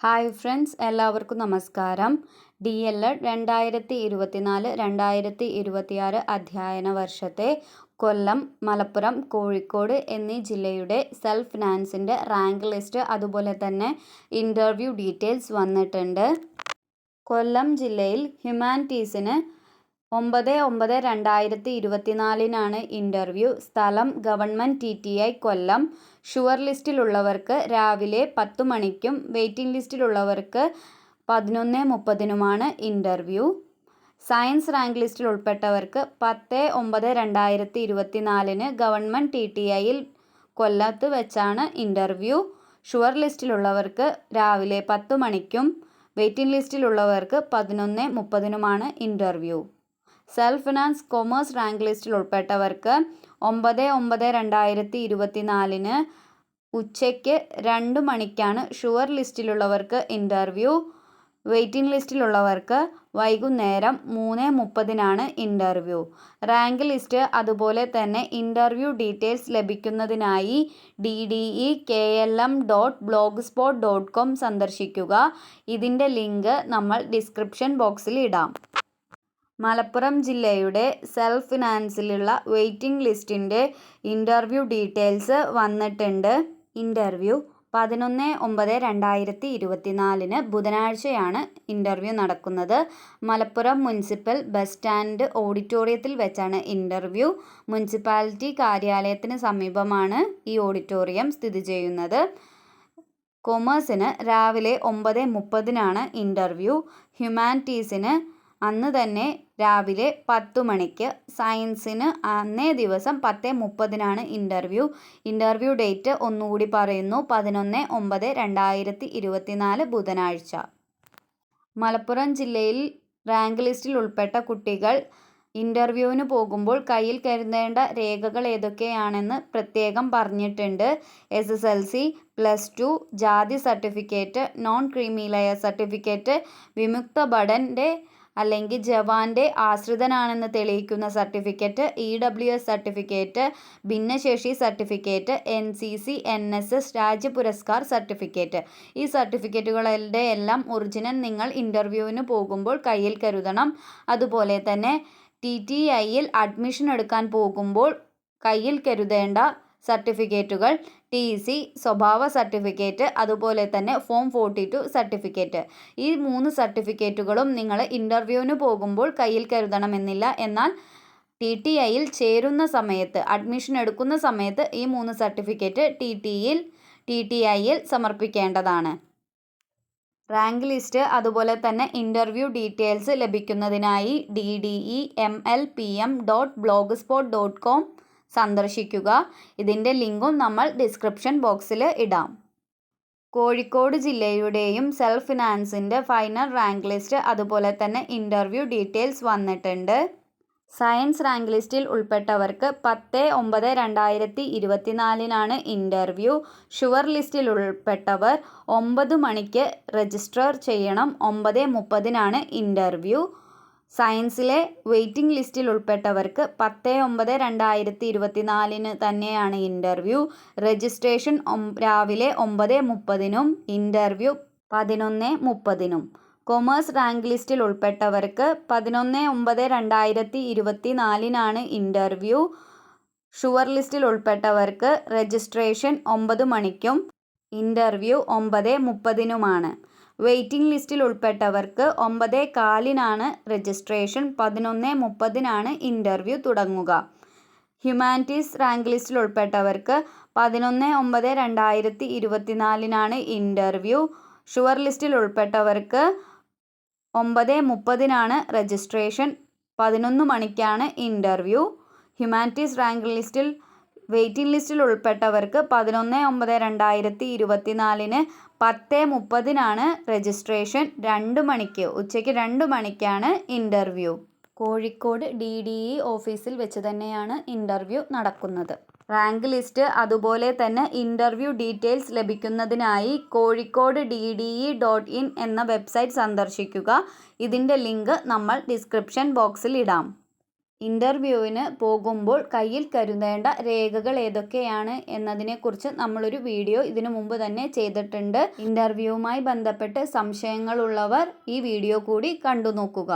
Hi friends, എല്ലാവർക്കും നമസ്കാരം. DLED 2024-2026 അധ്യയന വർഷത്തെ കൊല്ലം, മലപ്പുറം, കോഴിക്കോട് എന്നീ ജില്ലയുടെ സെൽഫ് ഫിനാൻസിൻ്റെ റാങ്ക് ലിസ്റ്റ് അതുപോലെ തന്നെ ഇൻ്റർവ്യൂ ഡീറ്റെയിൽസ് വന്നിട്ടുണ്ട്. കൊല്ലം ജില്ലയിൽ ഹ്യൂമാനിറ്റീസിന് 9/9/2024 ഇൻ്റർവ്യൂ. സ്ഥലം ഗവൺമെൻറ് TTI കൊല്ലം. ഷുവർ ലിസ്റ്റിലുള്ളവർക്ക് രാവിലെ 10 മണിക്കും വെയിറ്റിംഗ് ലിസ്റ്റിലുള്ളവർക്ക് 11:30 ഇൻ്റർവ്യൂ. സയൻസ് റാങ്ക് ലിസ്റ്റിൽ ഉൾപ്പെട്ടവർക്ക് 10/9/2024 ഗവൺമെൻറ് TTIയിൽ കൊല്ലത്ത് വെച്ചാണ് ഇൻ്റർവ്യൂ. ഷുവർ ലിസ്റ്റിലുള്ളവർക്ക് രാവിലെ 10 മണിക്കും വെയിറ്റിംഗ് ലിസ്റ്റിലുള്ളവർക്ക് 11:30 interview. Self finance commerce rank ലിസ്റ്റിൽ ഉൾപ്പെട്ടവർക്ക് 9/9/2024 ഉച്ചയ്ക്ക് 2 മണിക്കാണ് ഷുവർ ലിസ്റ്റിലുള്ളവർക്ക് ഇൻ്റർവ്യൂ. വെയിറ്റിംഗ് ലിസ്റ്റിലുള്ളവർക്ക് വൈകുന്നേരം 3:30 ഇൻ്റർവ്യൂ. റാങ്ക് ലിസ്റ്റ് അതുപോലെ തന്നെ ഇൻ്റർവ്യൂ ഡീറ്റെയിൽസ് ലഭിക്കുന്നതിനായി ddekLM.blogspot.com സന്ദർശിക്കുക. ഇതിൻ്റെ ലിങ്ക് നമ്മൾ ഡിസ്ക്രിപ്ഷൻ ബോക്സിൽ ഇടാം. മലപ്പുറം ജില്ലയുടെ സെൽഫ് ഫിനാൻസിലുള്ള വെയിറ്റിംഗ് ലിസ്റ്റിൻ്റെ ഇൻ്റർവ്യൂ ഡീറ്റെയിൽസ് വന്നിട്ടുണ്ട്. ഇൻ്റർവ്യൂ 11/9/2024 ബുധനാഴ്ചയാണ് ഇൻ്റർവ്യൂ നടക്കുന്നത്. മലപ്പുറം മുനിസിപ്പൽ ബസ് സ്റ്റാൻഡ് ഓഡിറ്റോറിയത്തിൽ വെച്ചാണ് ഇൻ്റർവ്യൂ. മുനിസിപ്പാലിറ്റി കാര്യാലയത്തിന് സമീപമാണ് ഈ ഓഡിറ്റോറിയം സ്ഥിതി ചെയ്യുന്നത്. കൊമേഴ്സിന് രാവിലെ 9:30 ഇൻ്റർവ്യൂ. ഹ്യൂമാനിറ്റീസിന് അന്ന് തന്നെ രാവിലെ 10 മണിക്ക്. സയൻസിന് അന്നേ ദിവസം 10:30 ഇൻ്റർവ്യൂ. ഇൻ്റർവ്യൂ ഡേറ്റ് ഒന്നുകൂടി പറയുന്നു, 11/9/2024 ബുധനാഴ്ച. മലപ്പുറം ജില്ലയിൽ റാങ്ക് ലിസ്റ്റിൽ ഉൾപ്പെട്ട കുട്ടികൾ ഇൻ്റർവ്യൂവിന് പോകുമ്പോൾ കയ്യിൽ കരുതേണ്ട രേഖകൾ ഏതൊക്കെയാണെന്ന് പ്രത്യേകം പറഞ്ഞിട്ടുണ്ട്. SSLC, +2, ജാതി certificate, non creamy layer certificate, വിമുക്ത ഭടൻ്റെ അല്ലെങ്കിൽ ജവാന്റെ ആശ്രിതനാണെന്ന് തെളിയിക്കുന്ന സർട്ടിഫിക്കറ്റ്, EWS സർട്ടിഫിക്കറ്റ്, ഭിന്നശേഷി സർട്ടിഫിക്കറ്റ്, NCC NSS രാജ്യ പുരസ്കാർ സർട്ടിഫിക്കറ്റ്. ഈ സർട്ടിഫിക്കറ്റുകളുടെ എല്ലാം ഒറിജിനൽ നിങ്ങൾ ഇൻ്റർവ്യൂവിന് പോകുമ്പോൾ കയ്യിൽ കരുതണം. അതുപോലെ തന്നെ TTIയിൽ അഡ്മിഷൻ എടുക്കാൻ പോകുമ്പോൾ കയ്യിൽ കരുതേണ്ട സർട്ടിഫിക്കറ്റുകൾ TC, സ്വഭാവ സർട്ടിഫിക്കറ്റ്, അതുപോലെ തന്നെ ഫോം 42 സർട്ടിഫിക്കറ്റ്. ഈ 3 സർട്ടിഫിക്കറ്റുകളും നിങ്ങൾ ഇൻ്റർവ്യൂവിന് പോകുമ്പോൾ കയ്യിൽ കരുതണമെന്നില്ല. എന്നാൽ TTIയിൽ ചേരുന്ന സമയത്ത്, അഡ്മിഷൻ എടുക്കുന്ന സമയത്ത് ഈ 3 സർട്ടിഫിക്കറ്റ് TTIയിൽ സമർപ്പിക്കേണ്ടതാണ്. റാങ്ക് ലിസ്റ്റ് അതുപോലെ തന്നെ ഇൻ്റർവ്യൂ ഡീറ്റെയിൽസ് ലഭിക്കുന്നതിനായി DDEMLPM.blogspot.com സന്ദർശിക്കുക. ഇതിൻ്റെ ലിങ്കും നമ്മൾ ഡിസ്ക്രിപ്ഷൻ ബോക്സിൽ ഇടാം. കോഴിക്കോട് ജില്ലയുടെയും സെൽഫ് ഫിനാൻസിൻ്റെ ഫൈനൽ റാങ്ക് ലിസ്റ്റ് അതുപോലെ തന്നെ ഇൻ്റർവ്യൂ ഡീറ്റെയിൽസ് വന്നിട്ടുണ്ട്. സയൻസ് റാങ്ക് ലിസ്റ്റിൽ ഉൾപ്പെട്ടവർക്ക് 10/9/2024 ഇൻ്റർവ്യൂ. ഷുവർ ലിസ്റ്റിൽ ഉൾപ്പെട്ടവർ 9 മണിക്ക് രജിസ്റ്റർ ചെയ്യണം. 9:30 ഇൻ്റർവ്യൂ. സയൻസിലെ വെയിറ്റിംഗ് ലിസ്റ്റിൽ ഉൾപ്പെട്ടവർക്ക് 10/9/2024 തന്നെയാണ് ഇൻ്റർവ്യൂ. രജിസ്ട്രേഷൻ രാവിലെ 9:30 ഇൻ്റർവ്യൂ 11:30. കൊമേഴ്സ് റാങ്ക് ലിസ്റ്റിൽ ഉൾപ്പെട്ടവർക്ക് 11/9/2024 ഇൻ്റർവ്യൂ. ഷുവർ ലിസ്റ്റിൽ ഉൾപ്പെട്ടവർക്ക് രജിസ്ട്രേഷൻ 9 മണിക്കും ഇൻ്റർവ്യൂ 9:30 വെയിറ്റിംഗ് ലിസ്റ്റിൽ ഉൾപ്പെട്ടവർക്ക് 9:15 രജിസ്ട്രേഷൻ, 11:30 ഇൻ്റർവ്യൂ തുടങ്ങുക. ഹ്യൂമാനിറ്റീസ് റാങ്ക് ലിസ്റ്റിൽ ഉൾപ്പെട്ടവർക്ക് 11/9/2024 ഇൻ്റർവ്യൂ. ഷുവർ ലിസ്റ്റിൽ ഉൾപ്പെട്ടവർക്ക് 9:30 രജിസ്ട്രേഷൻ, 11 മണിക്കാണ് ഇൻ്റർവ്യൂ. ഹ്യൂമാനിറ്റീസ് റാങ്ക് ലിസ്റ്റിൽ വെയിറ്റിംഗ് ലിസ്റ്റിൽ ഉൾപ്പെട്ടവർക്ക് 11/9/2024 10:30 രജിസ്ട്രേഷൻ, 2 മണിക്ക് ഉച്ചയ്ക്ക് 2 മണിക്കാണ് ഇൻ്റർവ്യൂ. കോഴിക്കോട് DDE ഓഫീസിൽ വെച്ച് തന്നെയാണ് ഇൻ്റർവ്യൂ നടക്കുന്നത്. റാങ്ക് ലിസ്റ്റ് അതുപോലെ തന്നെ ഇൻ്റർവ്യൂ ഡീറ്റെയിൽസ് ലഭിക്കുന്നതിനായി കോഴിക്കോട് DDE.in എന്ന വെബ്സൈറ്റ് സന്ദർശിക്കുക. ഇതിൻ്റെ ലിങ്ക് നമ്മൾ ഡിസ്ക്രിപ്ഷൻ ബോക്സിൽ ഇടാം. ഇൻ്റർവ്യൂവിന് പോകുമ്പോൾ കയ്യിൽ കരുതേണ്ട രേഖകൾ ഏതൊക്കെയാണ് എന്നതിനെക്കുറിച്ച് നമ്മളൊരു വീഡിയോ ഇതിനു മുമ്പ് തന്നെ ചെയ്തിട്ടുണ്ട്. ഇൻ്റർവ്യൂവുമായി ബന്ധപ്പെട്ട് സംശയങ്ങളുള്ളവർ ഈ വീഡിയോ കൂടി കണ്ടു നോക്കുക.